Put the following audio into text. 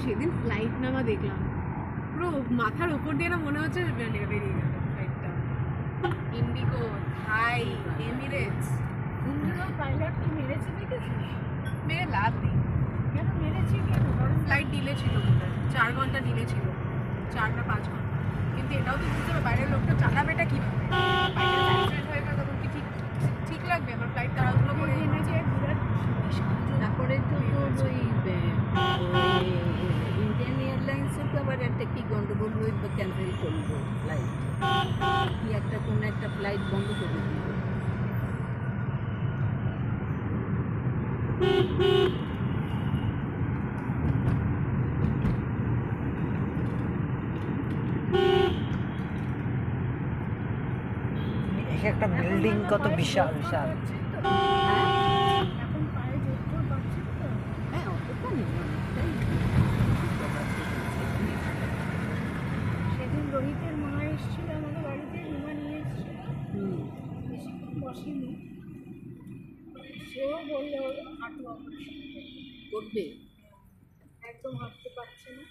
সেদিন ফ্লাইট নামা দেখলাম, পুরো মাথার উপর দিয়ে না মনে হচ্ছে বেরিয়ে গেল ফ্লাইটটা। ইন্ডিগো, থাই, এমিরেটস, ইন্ডিগো পাইলট কি মেরেছে দেখেছিস? মেরে লাভ নেই। কেন মেরেছে? কেন? ফ্লাইট ডিলে ছিল, 4 ঘন্টা ডিলে ছিল, 4 না 5 ঘন্টা। কিন্তু এটাও তো বুঝতে হবে বাইরের লোকটা চালাবেটা কীভাবে, বাইরে অ্যাক্সিডেন্ট হয়ে গেল তখন কি ঠিক ঠিক লাগবে? আমার ফ্লাইট তাড়াহুড়ো করে এনেছে বিরাট। তারপরে তো তোর ওই ইন্ডিয়ান এয়ারলাইন্সের তো আবার একটা কি গন্ডগোল হয়ে ক্যান্সেল করলো ফ্লাইট, কি একটা কোনো একটা ফ্লাইট বন্ধ করে দিল। একটা বিল্ডিং কত বিশাল বিশাল। এখন পায়ে জোর পাচ্ছে তো। হ্যাঁ অতটা নেই, অনেকটাই। সেদিন রোহিতের মা এসেছিল আমাদের বাড়িতে, রুমা নিয়ে এসেছিল, বেশিক্ষণ বসেনি। সেও বললো ওর হাঁটু অপারেশন করবে। একদম হাঁটতে পারছে না।